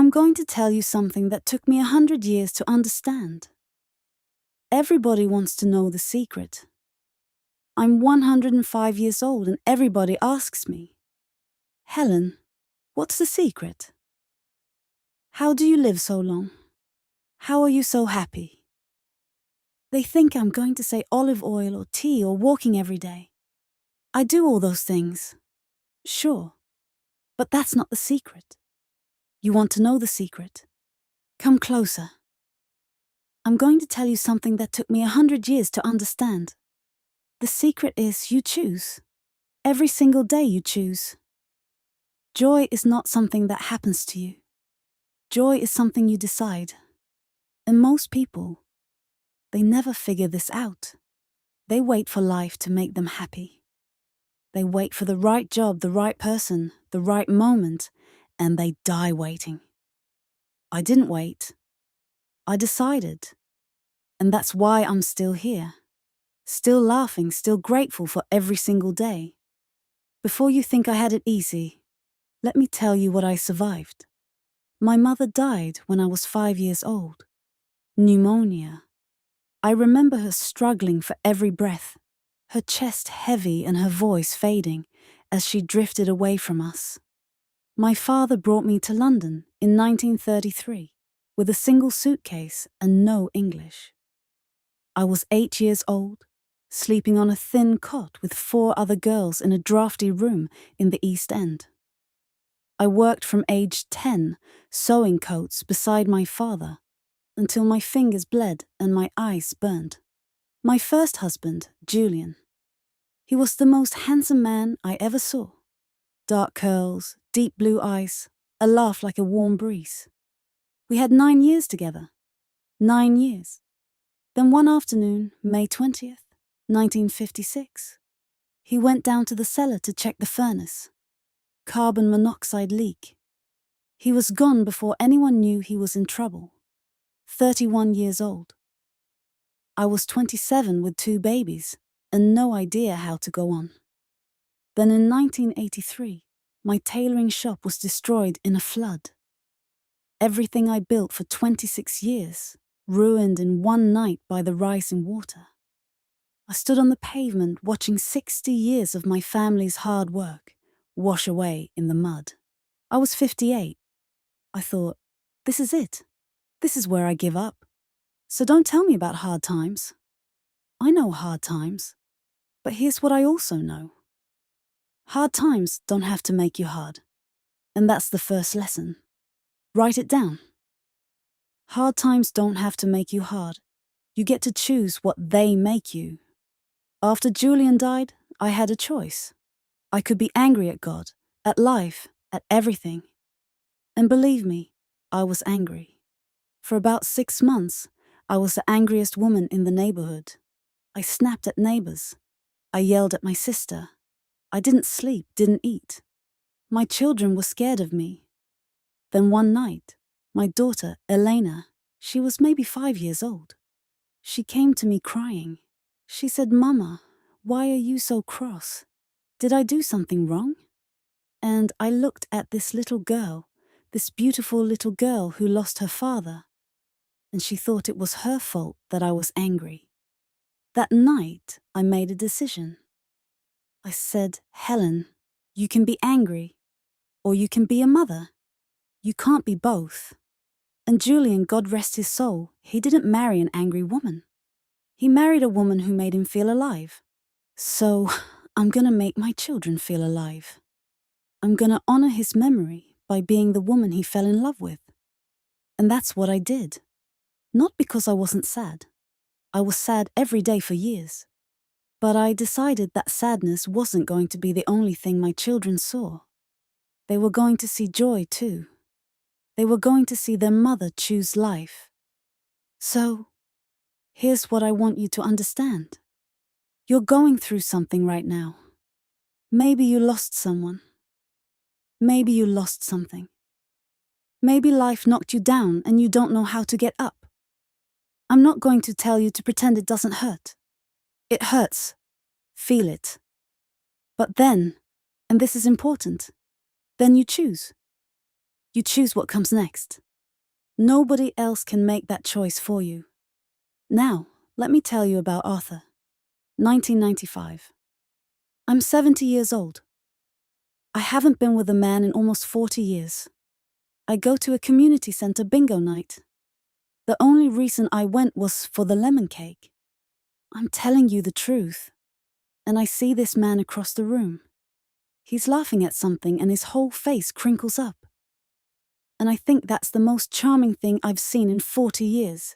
I'm going to tell you something that took me 100 years to understand. Everybody wants to know the secret. I'm 105 years old and everybody asks me, Helen, what's the secret? How do you live so long? How are you so happy? They think I'm going to say olive oil or tea or walking every day. I do all those things. Sure. But that's not the secret. You want to know the secret? Come closer. I'm going to tell you something that took me 100 years to understand. The secret is you choose. Every single day you choose. Joy is not something that happens to you. Joy is something you decide. And most people, they never figure this out. They wait for life to make them happy. They wait for the right job, the right person, the right moment, and they die waiting. I didn't wait. I decided. And that's why I'm still here. Still laughing, still grateful for every single day. Before you think I had it easy, let me tell you what I survived. My mother died when I was 5 years old. Pneumonia. I remember her struggling for every breath, her chest heavy and her voice fading as she drifted away from us. My father brought me to London in 1933 with a single suitcase and no English. I was 8 years old, sleeping on a thin cot with 4 other girls in a drafty room in the East End. I worked from age 10, sewing coats beside my father, until my fingers bled and my eyes burned. My first husband, Julian. He was the most handsome man I ever saw. Dark curls, deep blue eyes, a laugh like a warm breeze. We had 9 years together. 9 years. Then one afternoon, May 20th, 1956, he went down to the cellar to check the furnace. Carbon monoxide leak. He was gone before anyone knew he was in trouble. 31 years old. I was 27 with 2 babies and no idea how to go on. Then in 1983, my tailoring shop was destroyed in a flood. Everything I built for 26 years, ruined in one night by the rising water. I stood on the pavement watching 60 years of my family's hard work wash away in the mud. I was 58. I thought, this is it. This is where I give up. So don't tell me about hard times. I know hard times. But here's what I also know. Hard times don't have to make you hard. And that's the first lesson. Write it down. Hard times don't have to make you hard. You get to choose what they make you. After Julian died, I had a choice. I could be angry at God, at life, at everything. And believe me, I was angry. For about 6 months, I was the angriest woman in the neighborhood. I snapped at neighbors. I yelled at my sister. I didn't sleep, didn't eat. My children were scared of me. Then one night, my daughter, Elena, she was maybe 5 years old. She came to me crying. She said, "Mama, why are you so cross? Did I do something wrong?" And I looked at this little girl, this beautiful little girl who lost her father. And she thought it was her fault that I was angry. That night, I made a decision. I said, "Helen, you can be angry, or you can be a mother. You can't be both." And Julian, God rest his soul, he didn't marry an angry woman. He married a woman who made him feel alive. So, I'm gonna make my children feel alive. I'm gonna honor his memory by being the woman he fell in love with. And that's what I did. Not because I wasn't sad. I was sad every day for years. But I decided that sadness wasn't going to be the only thing my children saw. They were going to see joy too. They were going to see their mother choose life. So, here's what I want you to understand. You're going through something right now. Maybe you lost someone. Maybe you lost something. Maybe life knocked you down and you don't know how to get up. I'm not going to tell you to pretend it doesn't hurt. It hurts. Feel it. But then, and this is important, then you choose. You choose what comes next. Nobody else can make that choice for you. Now, let me tell you about Arthur. 1995. I'm 70 years old. I haven't been with a man in almost 40 years. I go to a community center bingo night. The only reason I went was for the lemon cake. I'm telling you the truth. And I see this man across the room. He's laughing at something and his whole face crinkles up. And I think that's the most charming thing I've seen in 40 years.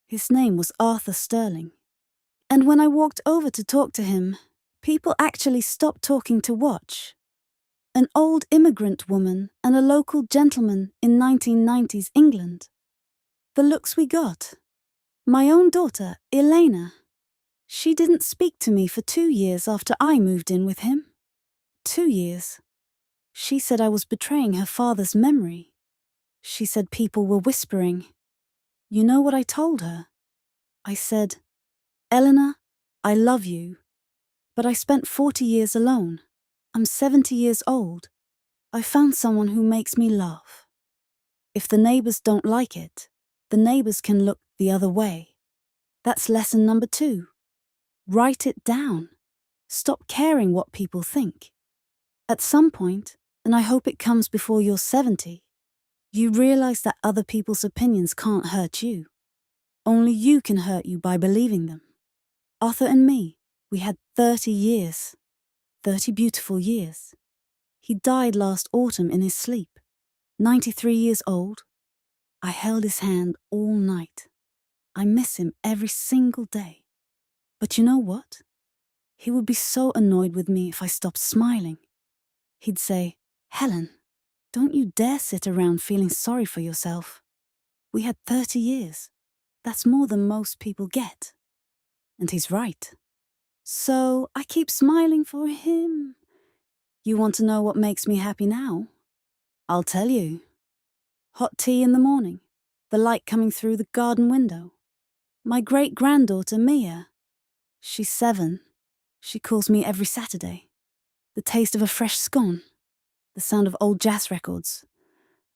His name was Arthur Sterling. And when I walked over to talk to him, people actually stopped talking to watch. An old immigrant woman and a local gentleman in 1990s England. The looks we got. My own daughter, Elena. She didn't speak to me for 2 years after I moved in with him. 2 years. She said I was betraying her father's memory. She said people were whispering. You know what I told her? I said, Eleanor, I love you, but I spent 40 years alone. I'm 70 years old. I found someone who makes me laugh. If the neighbors don't like it, the neighbors can look the other way. That's lesson number 2. Write it down. Stop caring what people think. At some point, and I hope it comes before you're 70, you realize that other people's opinions can't hurt you. Only you can hurt you by believing them. Arthur and me, we had 30 years. 30 beautiful years. He died last autumn in his sleep. 93 years old. I held his hand all night. I miss him every single day. But you know what? He would be so annoyed with me if I stopped smiling. He'd say, Helen, don't you dare sit around feeling sorry for yourself. We had 30 years. That's more than most people get. And he's right. So I keep smiling for him. You want to know what makes me happy now? I'll tell you. Hot tea in the morning, the light coming through the garden window. My great-granddaughter, Mia. She's 7. She calls me every Saturday. The taste of a fresh scone. The sound of old jazz records.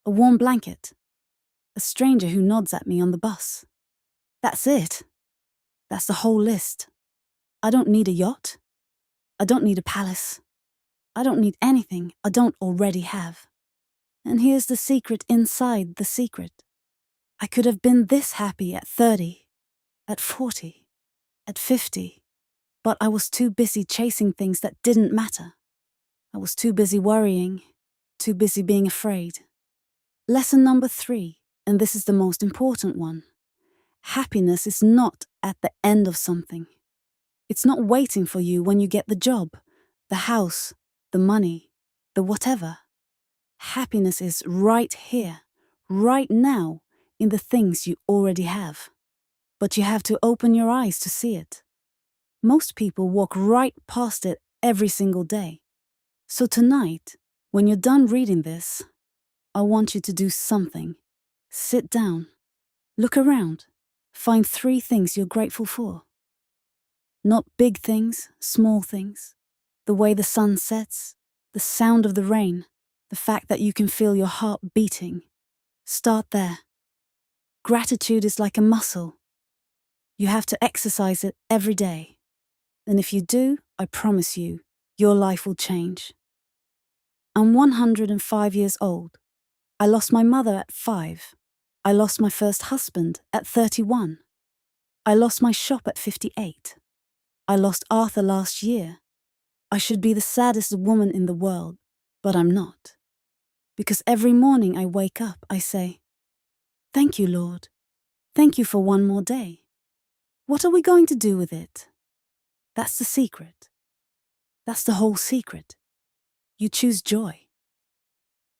A warm blanket. A stranger who nods at me on the bus. That's it. That's the whole list. I don't need a yacht. I don't need a palace. I don't need anything I don't already have. And here's the secret inside the secret. I could have been this happy at 30, at 40, at 50, but I was too busy chasing things that didn't matter. I was too busy worrying, too busy being afraid. Lesson number 3, and this is the most important one. Happiness is not at the end of something. It's not waiting for you when you get the job, the house, the money, the whatever. Happiness is right here, right now, in the things you already have. But you have to open your eyes to see it. Most people walk right past it every single day. So tonight, when you're done reading this, I want you to do something. Sit down, look around, find 3 things you're grateful for. Not big things, small things. The way the sun sets, the sound of the rain, the fact that you can feel your heart beating. Start there. Gratitude is like a muscle. You have to exercise it every day. And if you do, I promise you, your life will change. I'm 105 years old. I lost my mother at 5. I lost my first husband at 31. I lost my shop at 58. I lost Arthur last year. I should be the saddest woman in the world, but I'm not. Because every morning I wake up, I say, Thank you, Lord. Thank you for one more day. What are we going to do with it? That's the secret. That's the whole secret. You choose joy.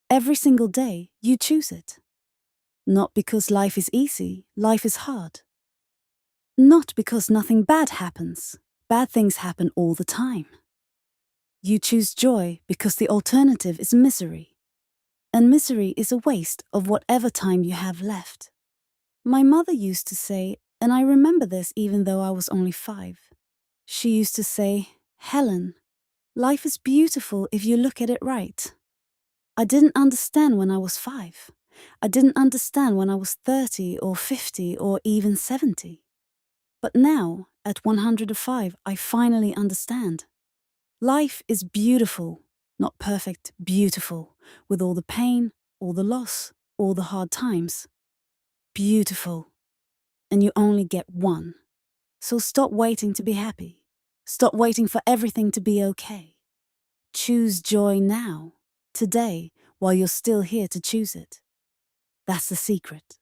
Every single day, you choose it. Not because life is easy, life is hard. Not because nothing bad happens. Bad things happen all the time. You choose joy because the alternative is misery. And misery is a waste of whatever time you have left. My mother used to say, and I remember this even though I was only 5. She used to say, Helen, life is beautiful if you look at it right. I didn't understand when I was 5. I didn't understand when I was 30 or 50 or even 70. But now, at 105, I finally understand. Life is beautiful, not perfect, beautiful, with all the pain, all the loss, all the hard times. Beautiful. And you only get one. So stop waiting to be happy. Stop waiting for everything to be okay. Choose joy now, today, while you're still here to choose it. That's the secret.